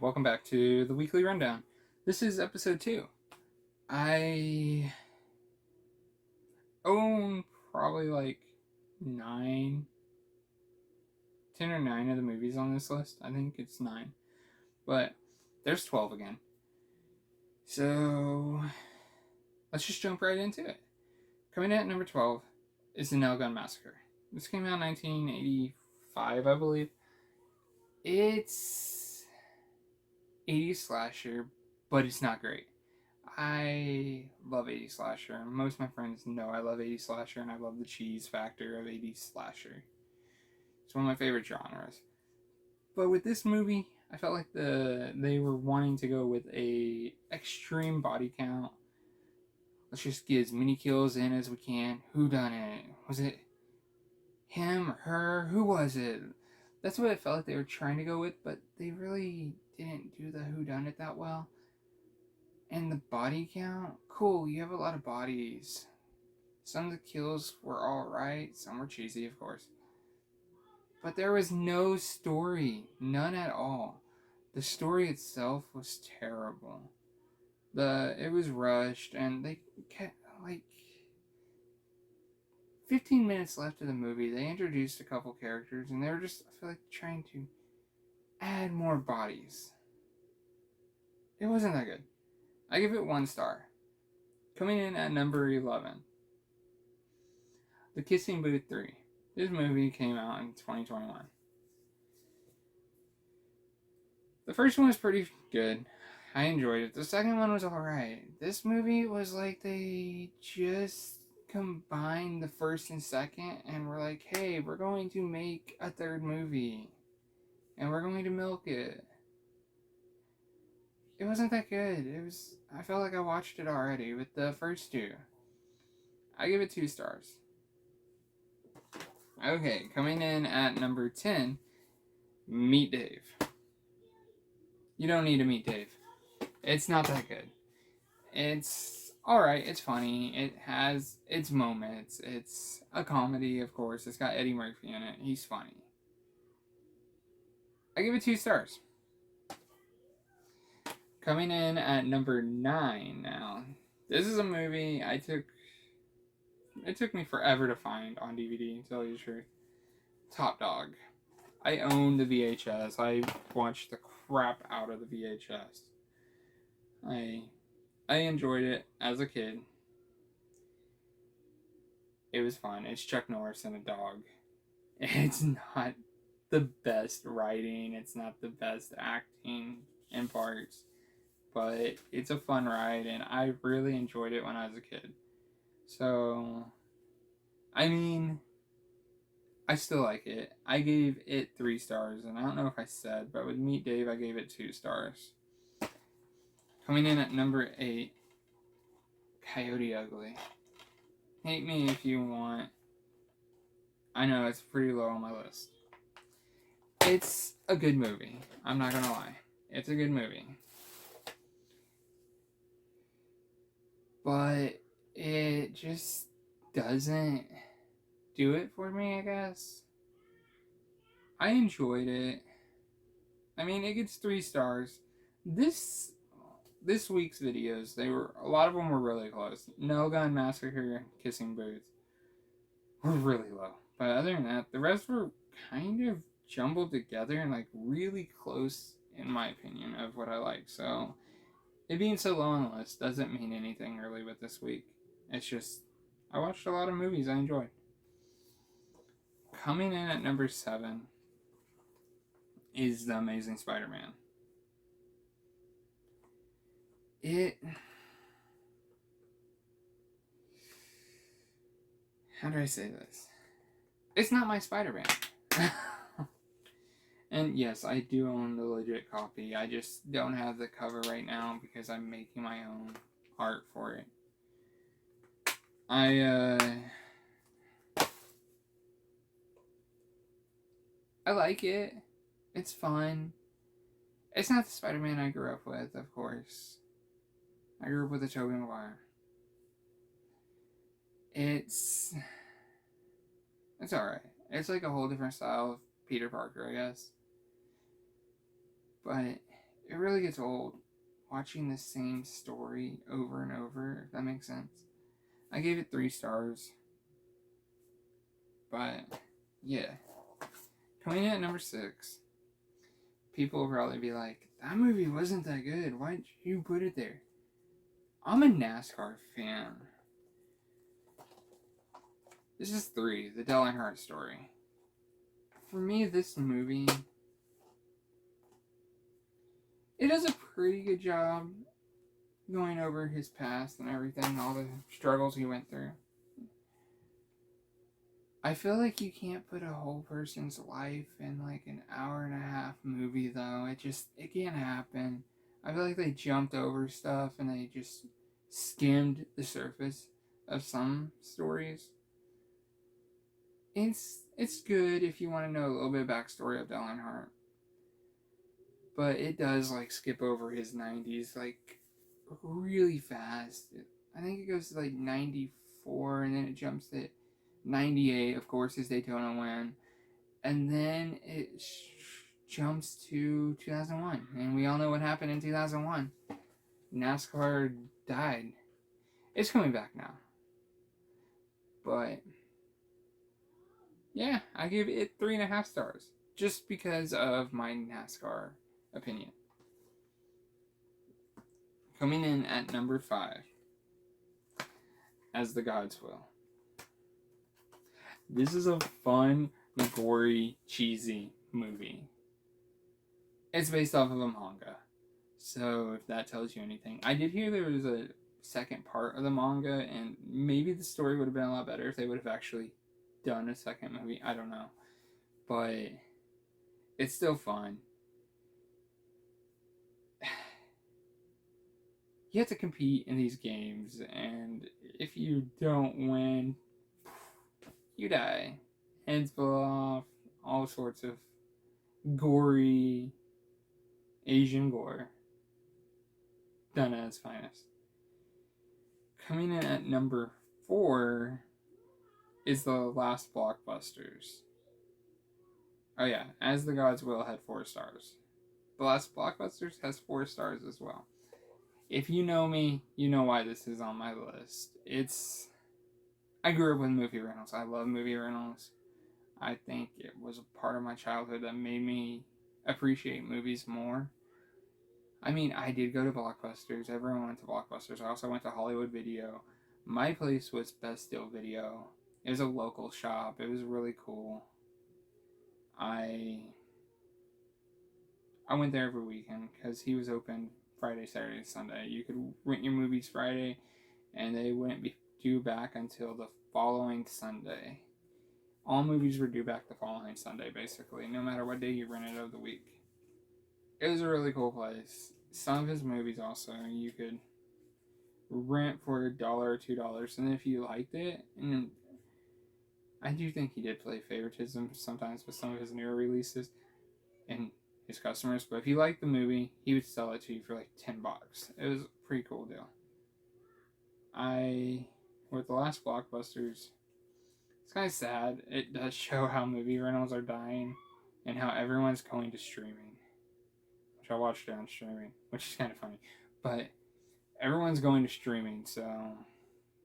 welcome back to the Weekly Rundown. This is episode 2. I own probably like 9, 10 or 9 of the movies on this list. I think it's 9. But there's 12 again. So let's just jump right into it. Coming in at number 12 is the Gun Massacre. This came out in 1985, I believe. It's 80s slasher, but it's not great. I love 80s slasher. Most of my friends know I love 80s slasher, and I love the cheese factor of 80s slasher. It's one of my favorite genres. But with this movie, I felt like they were wanting to go with a extreme body count. Let's just get as many kills in as we can. Who done it? Was it him or her? Who was it? That's what it felt like they were trying to go with, but they really didn't do the whodunit that well. And the body count, cool, you have a lot of bodies. Some of the kills were alright, some were cheesy, of course. But there was no story, none at all. The story itself was terrible. It was rushed, and they kept, 15 minutes left of the movie, they introduced a couple characters, and they were just, I feel like, trying to add more bodies. It wasn't that good. I give it 1 star. Coming in at number 11, The Kissing Booth 3. This movie came out in 2021. The first one was pretty good. I enjoyed it. The second one was alright. This movie was like they just combined the first and second and were like, hey, we're going to make a third movie. And we're going to milk it. It wasn't that good. I felt like I watched it already with the first 2. I give it 2 stars. Okay, coming in at number 10, Meet Dave. You don't need to meet Dave. It's not that good. It's alright, it's funny, it has its moments, it's a comedy, of course, it's got Eddie Murphy in it, he's funny. I give it 2 stars. Coming in at number 9 now. This is a movie it took me forever to find on DVD, to tell you the truth. Top Dog. I own the VHS. I watched the crap out of the VHS. I enjoyed it as a kid. It was fun. It's Chuck Norris and a dog. It's not the best writing. It's not the best acting in parts. But it's a fun ride, and I really enjoyed it when I was a kid. So, I mean, I still like it. I gave it 3 stars, and I don't know if I said, but with Meet Dave, I gave it 2 stars. Coming in at number 8, Coyote Ugly. Hate me if you want. I know, it's pretty low on my list. It's a good movie. I'm not gonna lie. It's a good movie. But it just doesn't do it for me, I guess. I enjoyed it. I mean, it gets 3 stars. This week's videos, a lot of them were really close. No Gun Massacre, Kissing Booth were really low. But other than that, the rest were kind of jumbled together and really close, in my opinion, of what I like. So it being so low on the list doesn't mean anything really with this week. It's just, I watched a lot of movies I enjoyed. Coming in at number 7 is The Amazing Spiderman. How do I say this? It's not my Spider-Man. And yes, I do own the legit copy. I just don't have the cover right now because I'm making my own art for it. I like it. It's fun. It's not the Spider-Man I grew up with, of course. I grew up with a Tobey Maguire. It's alright. It's like a whole different style of Peter Parker, I guess. But it really gets old watching the same story over and over, if that makes sense. I gave it 3 stars. But, yeah. Coming in at number 6, people will probably be like, that movie wasn't that good. Why'd you put it there? I'm a Nascar fan. This is 3, the Dell Earnhardt story. For me, this movie, it does a pretty good job going over his past and everything, all the struggles he went through. I feel like you can't put a whole person's life in like an hour and a half movie, though. It can't happen. I feel like they jumped over stuff and they just skimmed the surface of some stories. It's good if you want to know a little bit of backstory of Dell Earnhardt. But it does like skip over his 90s like really fast. I think it goes to like 94 and then it jumps to 98, of course, his Daytona win. And then it jumps to 2001. And we all know what happened in 2001. NASCAR died. It's coming back now. But, yeah, I give it 3.5 stars. Just because of my NASCAR opinion. Coming in at number 5. As the Gods Will. This is a fun, gory, cheesy movie. It's based off of a manga. So, if that tells you anything. I did hear there was a second part of the manga, and maybe the story would have been a lot better if they would have actually done a second movie. I don't know. But it's still fun. You have to compete in these games, and if you don't win, you die. Heads blow off, all sorts of gory Asian gore done at its finest. Coming in at number 4 is the Last Blockbusters. Oh yeah, As the Gods Will had 4 stars. The Last Blockbusters has 4 stars as well. If you know me, you know why this is on my list. I grew up with movie rentals. I love movie rentals. I think it was a part of my childhood that made me appreciate movies more. I mean, I did go to Blockbusters. Everyone went to Blockbusters. I also went to Hollywood Video. My place was Best Deal Video. It was a local shop. It was really cool. I went there every weekend because he was open Friday, Saturday, Sunday. You could rent your movies Friday, and they wouldn't be due back until the following Sunday. All movies were due back the following Sunday, basically, no matter what day you rented of the week. It was a really cool place. Some of his movies also, you could rent for $1 or $2, and if you liked it, and I do think he did play favoritism sometimes with some of his newer releases and his customers, but if you liked the movie, he would sell it to you for like $10. It was a pretty cool deal. With the Last Blockbusters, it's kind of sad. It does show how movie rentals are dying and how everyone's going to streaming. Which I watched it on streaming, which is kind of funny. But everyone's going to streaming, so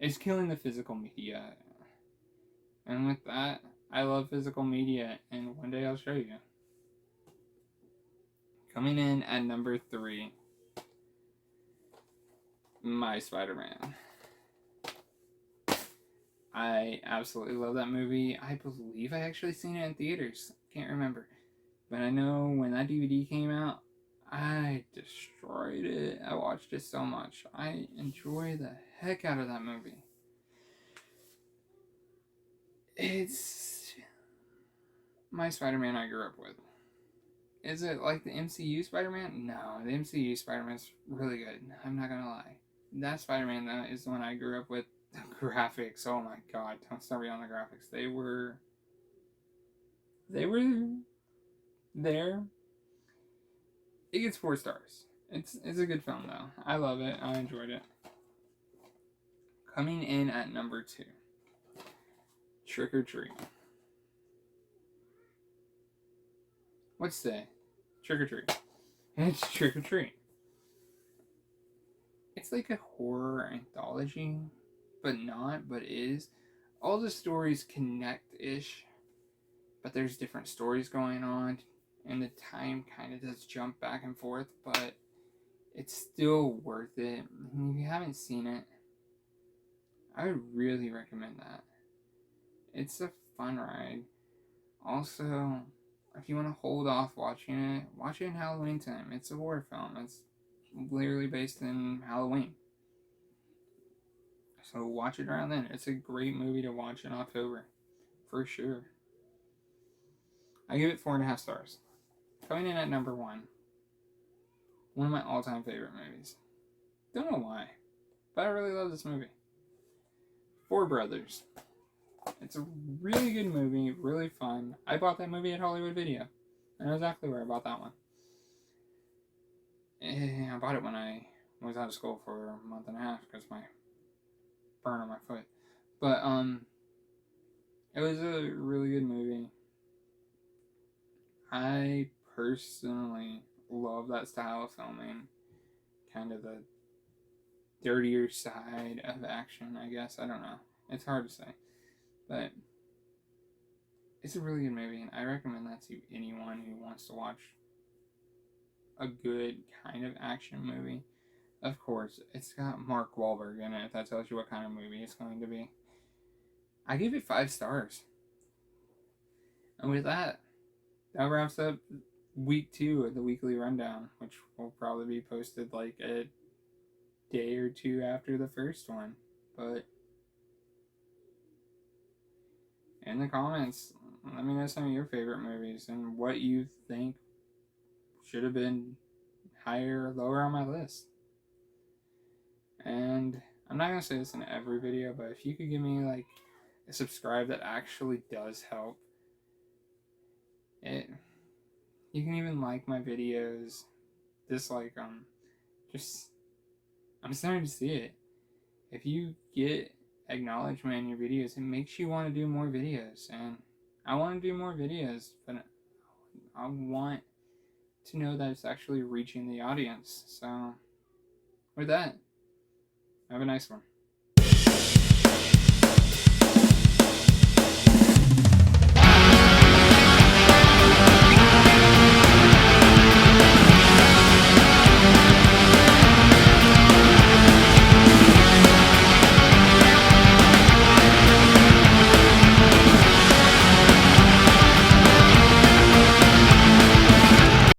it's killing the physical media. And with that, I love physical media, and one day I'll show you. Coming in at number 3, My Spider-Man. I absolutely love that movie. I believe I actually seen it in theaters. Can't remember. But I know when that DVD came out, I destroyed it. I watched it so much. I enjoy the heck out of that movie. It's my Spider-Man I grew up with. Is it like the MCU Spider-Man? No, the MCU Spider-Man's really good. I'm not gonna lie. That Spider-Man, though, is the one I grew up with. The graphics, oh my god, don't start me on the graphics. They were there. It gets 4 stars. It's a good film, though. I love it. I enjoyed it. Coming in at number 2, Trick or Treat. What's today? Trick or Treat. And it's Trick or Treat. It's like a horror anthology, but not, but is. All the stories connect-ish, but there's different stories going on, and the time kind of does jump back and forth, but it's still worth it. If you haven't seen it, I would really recommend that. It's a fun ride. Also, if you want to hold off watching it, watch it in Halloween time. It's a horror film. It's literally based in Halloween. So watch it around then. It's a great movie to watch in October. For sure. I give it 4.5 stars. Coming in at number 1. One of my all-time favorite movies. Don't know why, but I really love this movie. Four Brothers. It's a really good movie, really fun. I bought that movie at Hollywood Video. I know exactly where I bought that one. I bought it when I was out of school for a month and a half because my burn on my foot. But it was a really good movie. I personally love that style of filming. Kind of the dirtier side of action, I guess. I don't know. It's hard to say. But it's a really good movie, and I recommend that to anyone who wants to watch a good kind of action movie. Of course, it's got Mark Wahlberg in it, if that tells you what kind of movie it's going to be. I give it 5 stars. And with that, that wraps up week 2 of the weekly rundown, which will probably be posted like a day or 2 after the first one. But in the comments, let me know some of your favorite movies and what you think should have been higher or lower on my list. And I'm not going to say this in every video, but if you could give me like a subscribe, that actually does help. You can even like my videos, dislike them. I'm starting to see it. If you get acknowledgement in your videos, it makes you want to do more videos, and I want to do more videos, but I want to know that it's actually reaching the audience. So with that, have a nice one.